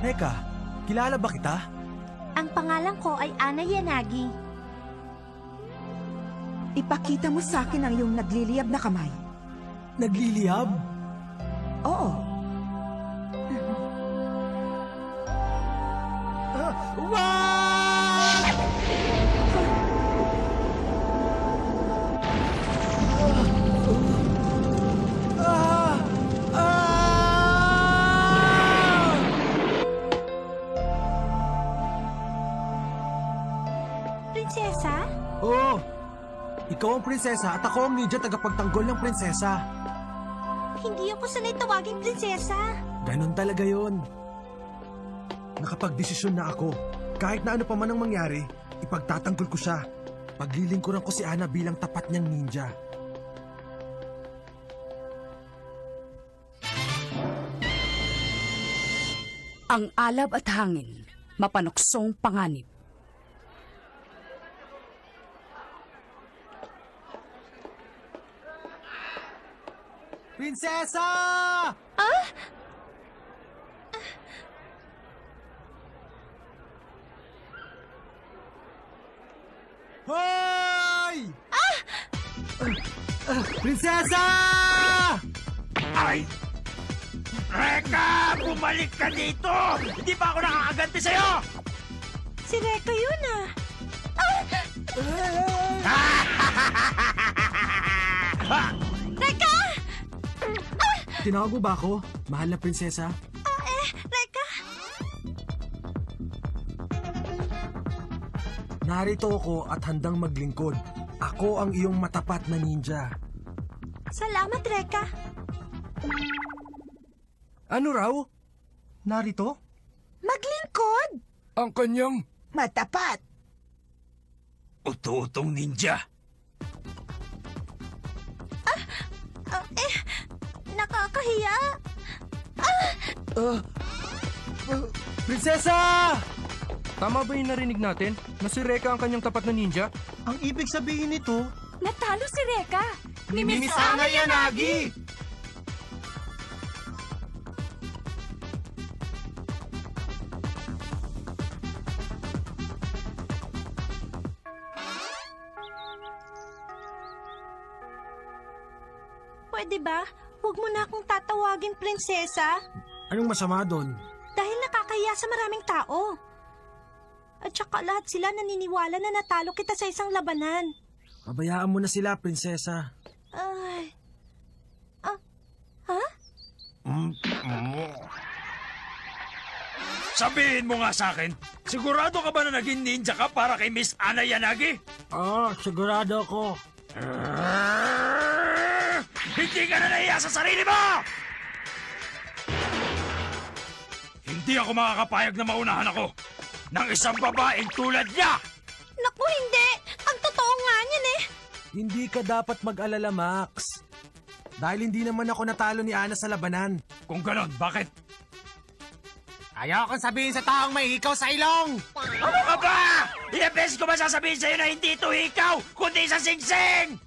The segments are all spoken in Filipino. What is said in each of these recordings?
Teka, kilala ba kita? Ang pangalan ko ay Ana Yanagi. Ipakita mo sa akin ang iyong nagliliyab na kamay. Nagliliyab? Oo. Wow! Prinsesa? Oo. Ikaw ang prinsesa at ako ang ninja tagapagtanggol ng prinsesa. Hindi ako sanay tawaging prinsesa. Ganon talaga yun. Nakapagdesisyon na ako. Kahit na ano pa man ang mangyari, ipagtatanggol ko siya. Paglilingkuran ko si Ana bilang tapat niyang ninja. Ang alab at hangin, mapanuksong panganib. Prinsesa! Hoy! Prinsesa! Ay! Reka! Bumalik ka dito! Hindi pa ako nakakaganti sa'yo! Si Reka yun ah. Reka! Tinawag mo ba ako, mahal na prinsesa? Reka! Narito ako at handang maglingkod. Ako ang iyong matapat na ninja. Salamat, Reka. Ano raw? Narito? Maglingkod! Ang kanyang... Matapat! Uto-utong ninja! Nakakahiya. Prinsesa! Tama ba yung narinig natin na si Reka ang kanyang tapat na ninja? Ang ibig sabihin nito... Natalo si Reka! Ni Miss Ana Yanagi! Pwede ba? Huwag mo na akong tatawagin prinsesa. Anong masama doon? Dahil nakakahiya sa maraming tao. At saka lahat sila naniniwala na natalo kita sa isang labanan. Pabayaan mo na sila, prinsesa. Ay... Sabihin mo nga sa akin, sigurado ka ba na naging ninja ka para kay Miss Ana Yanagi? Sigurado ako. Hindi ka na nahiya sa sarili mo! Hindi ako makakapayag na maunahan ako ng isang babaeng tulad niya! Naku, hindi! Ang totoo nga niyan eh! Hindi ka dapat mag-alala, Max. Dahil hindi naman ako natalo ni Ana sa labanan. Kung ganon, bakit? Ayaw kong sabihin sa taong may ikaw sa ilong! Ano ka ba? Ilang beses ko ba sasabihin sa'yo na hindi ito ikaw, kundi sa singsing?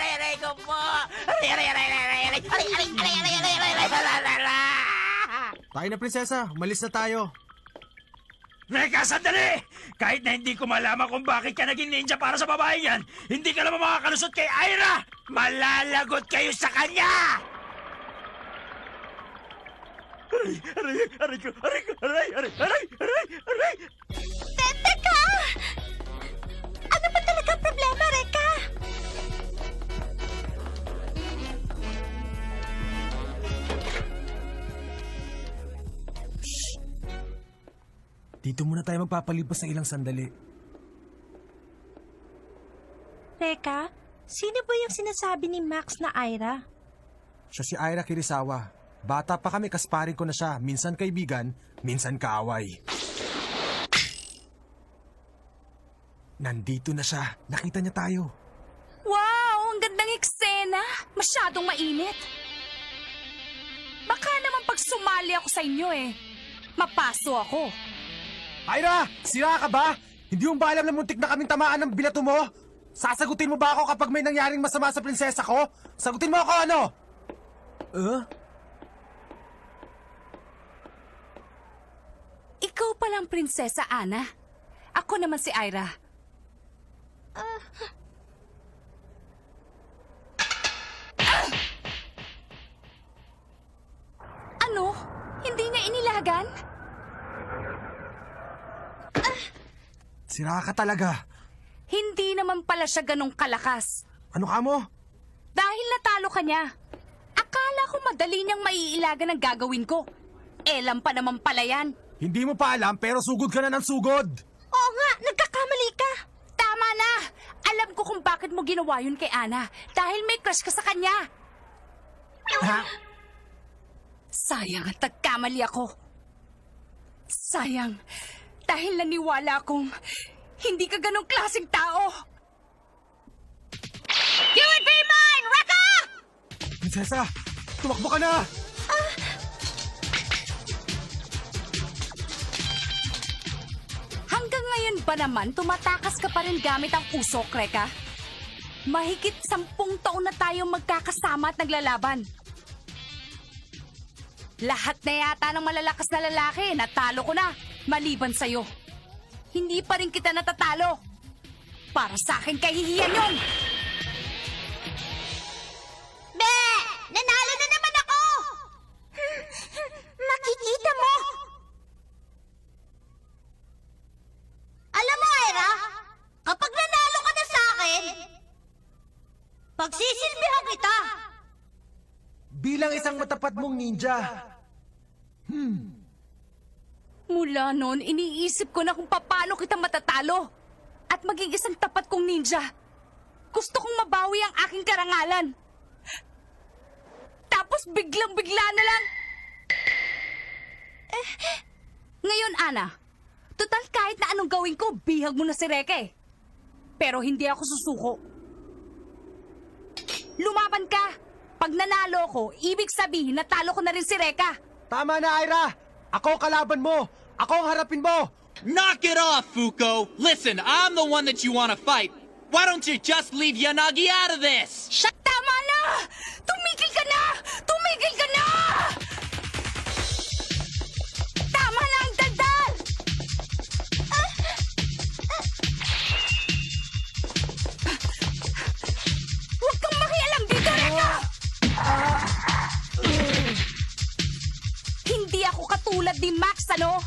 Aray ko po! Tayo na, prinsesa. Umalis na tayo. Reka, sandali! Kahit na hindi ko malaman kung bakit ka naging ninja para sa babae yan, hindi ka naman makakalusot kay Aira! Malalagot kayo sa kanya! Aray! Teka! Ano ba talaga problema, Reka? Dito muna tayo magpapalipas ng ilang sandali. Reka, sino ba yung sinasabi ni Max na Aira? Siya si Aira Kirisawa. Bata pa kami, kasparing ko na siya. Minsan kaibigan, minsan kaaway. Nandito na siya. Nakita niya tayo. Wow! Ang gandang eksena! Masyadong mainit. Baka naman pag sumali ako sa inyo mapaso ako. Aira! Sira ka ba? Hindi mo ba alam na muntik na kaming tamaan ng bilato mo? Sasagutin mo ba ako kapag may nangyaring masama sa prinsesa ko? Sagutin mo ako, ano? Ikaw palang Prinsesa Ana. Ako naman si Ira. Ano? Hindi niya inilagan? Sira ka talaga. Hindi naman pala siya ganong kalakas. Ano ka mo? Dahil natalo ka niya. Akala ko madali niyang maiilagan ang gagawin ko. Elam pa naman pala yan. Hindi mo pa alam pero sugod ka na ng sugod. Oo nga, nagkakamali ka. Tama na! Alam ko kung bakit mo ginawa yun kay Ana. Dahil may crush ka sa kanya. Ha? Sayang at nagkamali ako. Sayang. Dahil naniwala akong hindi ka ganong klaseng tao. You would be mine, Rekka! Prinsesa, tumakbo ka na! Hanggang ngayon ba naman tumatakas ka pa rin gamit ang usok, Rekka? Mahigit 10 taon na tayong magkakasama at naglalaban. Lahat na yata ng malalakas na lalaki, natalo ko na, maliban sa'yo. Hindi pa rin kita natatalo. Para sa akin kahihiyan yun! Be! Nanalo na naman ako! Nakikita mo? Alam mo, Ira, kapag nanalo ka na sa akin, pagsisilbihan kita. Bilang isang matapat mong ninja. Mula noon, iniisip ko na kung paano kita matatalo at maging isang tapat kong ninja. Gusto kong mabawi ang aking karangalan. Tapos biglang-bigla na lang. Ngayon, Ana, total kahit na anong gawin ko, bihag mo na si Reke. Pero hindi ako susuko. Lumaban ka. Pag nanalo ko, ibig sabihin natalo ko na rin si Reka. Tama na, Ira! Ako ang kalaban mo! Ako ang harapin mo! Knock it off, Fuko! Listen, I'm the one that you want to fight. Why don't you just leave Yanagi out of this? Shut! Tama na! Tumigil ka na! Tumigil ka na! Tama na ang daldal! Huwag kang makialam dito, Reka! Hindi ako katulad ni Max, ano?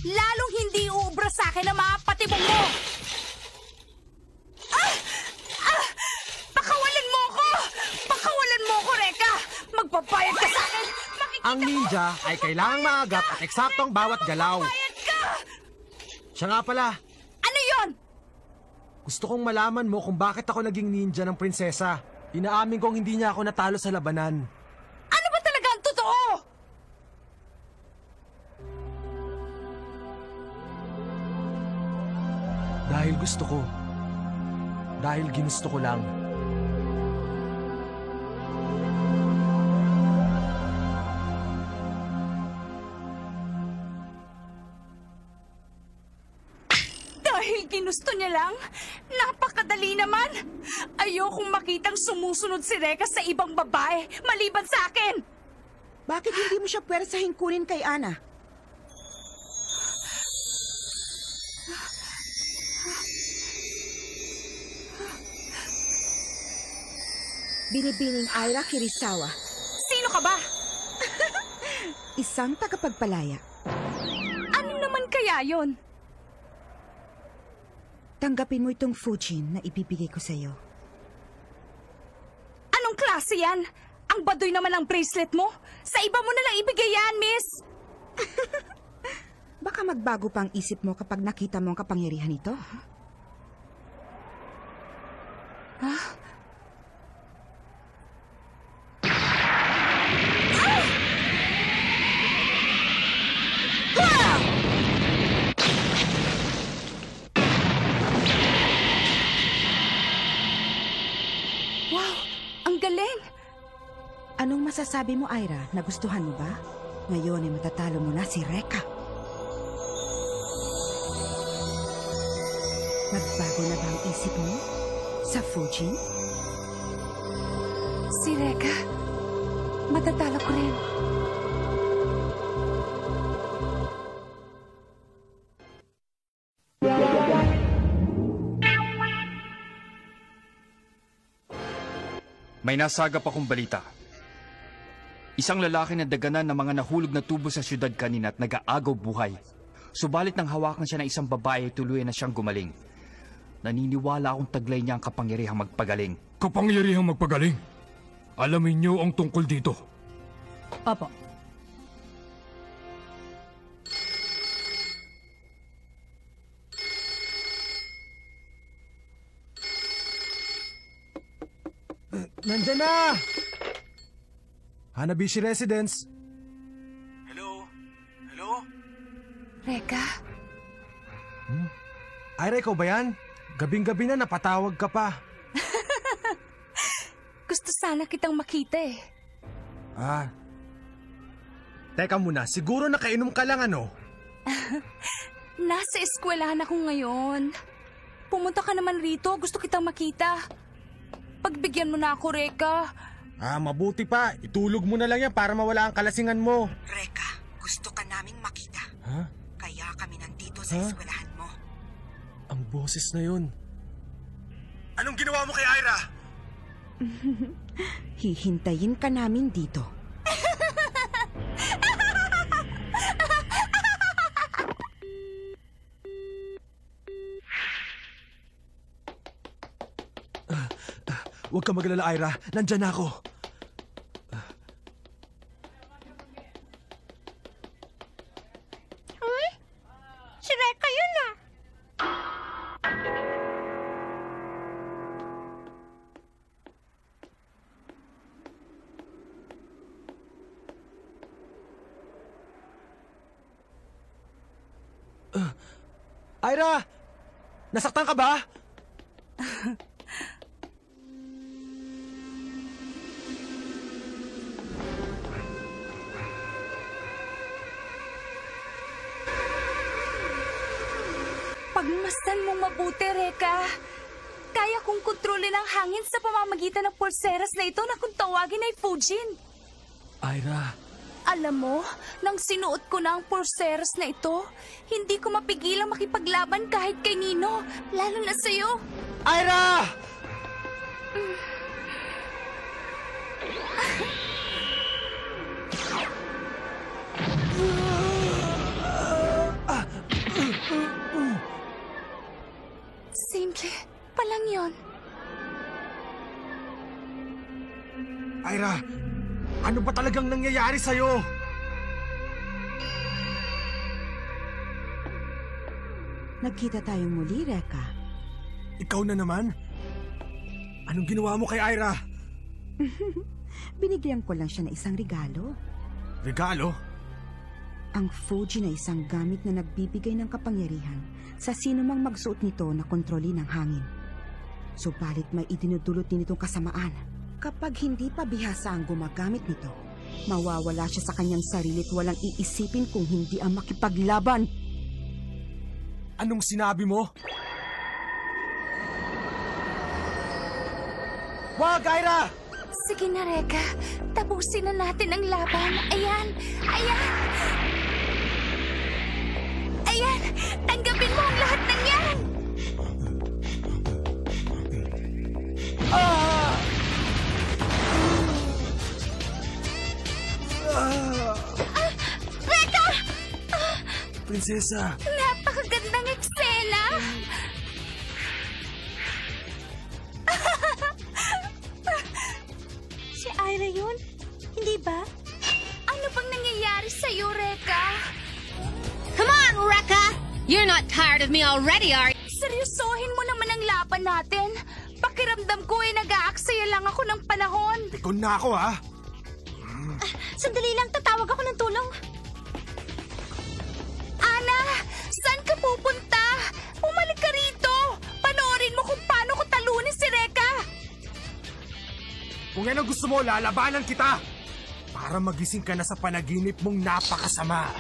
Lalong hindi uubra sa akin ang mga patibong mo! Pakawalan mo ko! Pakawalan mo ko, Reka! Magbabayad ka sa akin! Ang ninja ay kailangang maagap at eksaktong bawat galaw. Magbabayad ka! Siya nga pala, Ano yon? gusto kong malaman mo kung bakit ako naging ninja ng prinsesa. Inaamin kong hindi niya ako natalo sa labanan. Ano ba talaga ang totoo? Dahil gusto ko. Dahil ginusto ko lang. Dahil ginusto niya lang? Napakadali naman! Ayokong makitang sumusunod si Reka sa ibang babae maliban sa akin! Bakit hindi mo siya pwersahin kunin kay Ana? Binibining Ira Kirisawa, Sino ka ba? isang tagapagpalaya. Ano naman kaya yon? Tanggapin mo itong Fujin na ibibigay ko sa iyo. Anong klase yan? Ang baduy naman ang bracelet mo? Sa iba mo na lang ibigay yan, miss! Baka magbago pa ang isip mo kapag nakita mo ang kapangyarihan nito. Wow! Ang galing! Anong masasabi mo, Ira? Nagustuhan mo ba? Ngayon ay matatalo mo na si Reka. Nagbago na ba ang isip mo sa Fujin? Si Reka? matatalo ko rin. May nasagap akong balita. Isang lalaki na daganan ng mga nahulog na tubo sa syudad kanina at nag-aagaw buhay. Subalit nang hawakan siya ng isang babae, tuluyan na siyang gumaling. Naniniwala akong taglay niya ang kapangyarihang magpagaling. Kapangyarihang magpagaling? Alamin niyo ang tungkol dito. Opo. Nandyan na! Hanabishi Residence. Hello? Hello? Reka, Ira, ikaw ba yan? Gabing-gabi na napatawag ka pa. gusto sana kitang makita eh. Teka muna, siguro nakainom ka lang ano? Nasa eskwelahan ako ngayon. Pumunta ka naman rito, gusto kitang makita. Pagbigyan mo na ako, Reka. Mabuti pa. Itulog mo na lang yan para mawala ang kalasingan mo. Reka, gusto ka naming makita. Ha? Kaya kami nandito sa eskwelahan mo. Ang boses na yun. Anong ginawa mo kay Ira? Hihintayin ka namin dito. Huwag ka maglala, Ira. Nandyan na ako. Si Reka yun ah. Ira! Nasaktan ka ba? Pagmasdan mong mabuti, Reka. Kaya kong kontrolin ang hangin sa pamamagitan ng pulseras na ito na kung tawagin ay Fujin. Ira, Alam mo, nang sinuot ko na ang pulseras na ito, hindi ko mapigilang makipaglaban kahit kay Nino, lalo na sa'yo. Ira! Simple pa lang yun. Ira, ano ba talagang nangyayari sa'yo? Nagkita tayong muli, Reka. Ikaw na naman? Anong ginawa mo kay Ira? Binigyan ko lang siya ng isang regalo. Regalo? Ang Fuji na isang gamit na nagbibigay ng kapangyarihan sa sino mang magsuot nito na kontrolin ang hangin. Subalit may idinudulot din itong kasamaan. Kapag hindi pa bihasa ang gumagamit nito, mawawala siya sa kanyang sarili at walang iisipin kung hindi ang makipaglaban. Anong sinabi mo? Wag, Ira! Sige na, Reka. Tapusin na natin ang laban. Ayan! Ayan! Ayan! Tanggapin mo ang lahat ng yan! Reka! Prinsesa! Napakagandang eksena! Si Ira yun? Hindi ba? Ano bang nangyayari sa'yo, Reka? Come on, Rekka! You're not tired of me already, are you? Seryosohin mo naman ang laban natin. Pakiramdam ko ay nag-aaksaya lang ako ng panahon. Ikaw na ako, ha? Sandali lang, tatawag ako ng tulong. Ana, saan ka pupunta? Bumalik ka rito. Panoorin mo kung paano ko talunin si Reka. Kung yan ang gusto mo, lalabanan kita! Para magising ka na sa panaginip mong napakasama.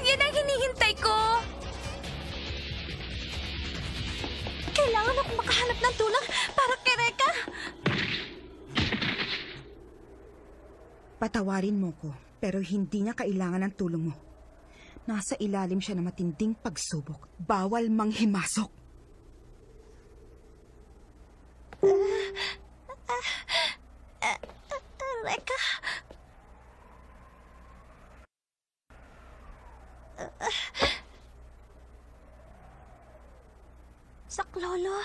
Yan ang hinihintay ko. Kailangan akong makahanap ng tulong para kay Reka. Patawarin mo ko, pero hindi niya kailangan ng tulong mo. Nasa ilalim siya ng matinding pagsubok. Bawal manghimasok. Reka. Saklolo.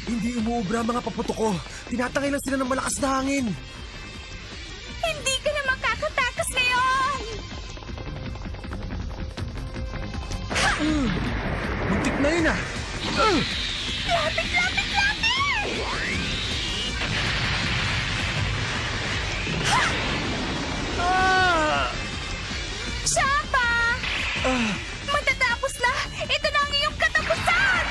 Hindi umuubra ang mga paputok ko. Tinatangay lang sila ng malakas na hangin. Hindi ka na makakatakas ngayon! Muntik na yun ah! Lapit, lapit, lapit! Shapa! Matatapos na! Ito na ang iyong katapusan!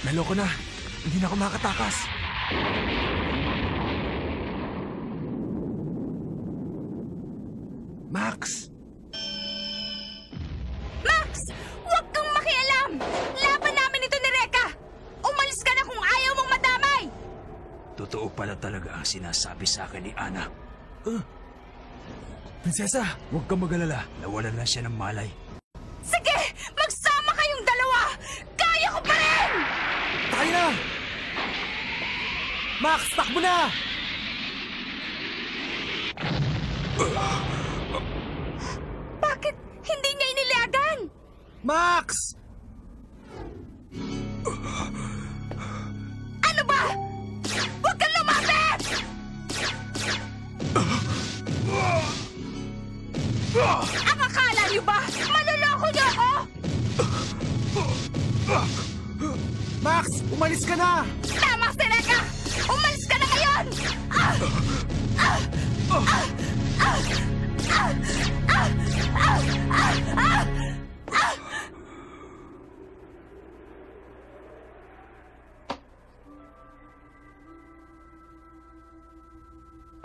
Naloko na. Hindi na ako makatakas. Max! Max! Huwag kang makialam! Laban namin ito ni Reka! Umalis ka na kung ayaw mong madamay! Totoo pala talaga ang sinasabi sa akin ni Ana. Prinsesa! Huwag kang mag-alala. Nawalan na siya ng malay. Sige! Magsama kayong dalawa! Kaya ko pa rin! Tayo na! Max, takbo na! Bakit hindi niya inilagan? Max! Ano ba? Huwag kang lumapit! Ang akala niyo ba? Maluloko niyo ako? Max, umalis ka na! Tama si Reka! Umalis ka na ngayon!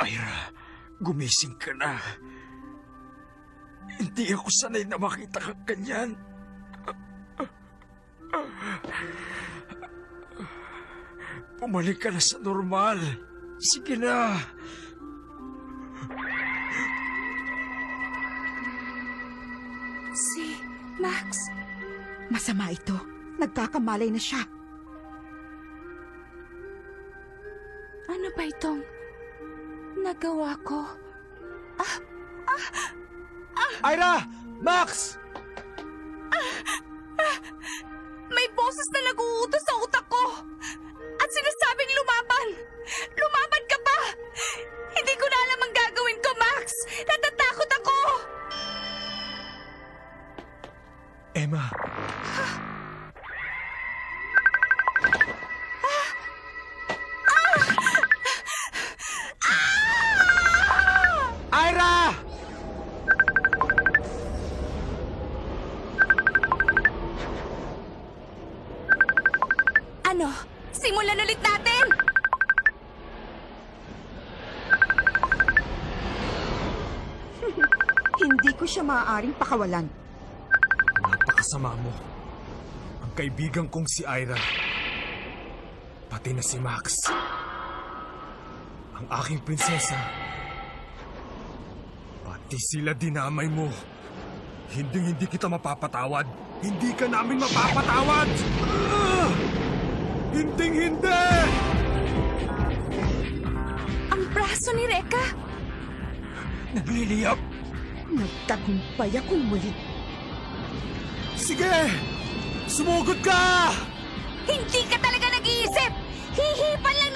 Ira, gumising ka na. Hindi ako sanay na makita kang ganyan. Bumalik ka na sa normal. Sige na. Si Max. Masama ito. Nagkakamalay na siya. Ano ba itong nagawa ko? Ira! Max! May boses na nag-uutos sa utak ko. At sinasabing lumaban. Lumaban ka pa. Hindi ko na alam ang gagawin ko, Max. Natatakot ako. Emma. Ira! Ano? Simulan ulit natin! Hindi ko siya maaaring pakawalan. Napakasama mo. Ang kaibigan kong si Ira. Pati na si Max. Ang aking prinsesa. Pati sila dinamay mo. Hindi kita mapapatawad. Hindi ka namin mapapatawad! Hinding-hindi! Ang braso ni Reka. Nagliliyap. Nagtagumpay akong muli. Sige! Sumugod ka! Hindi ka talaga nag-iisip! Hihipan lang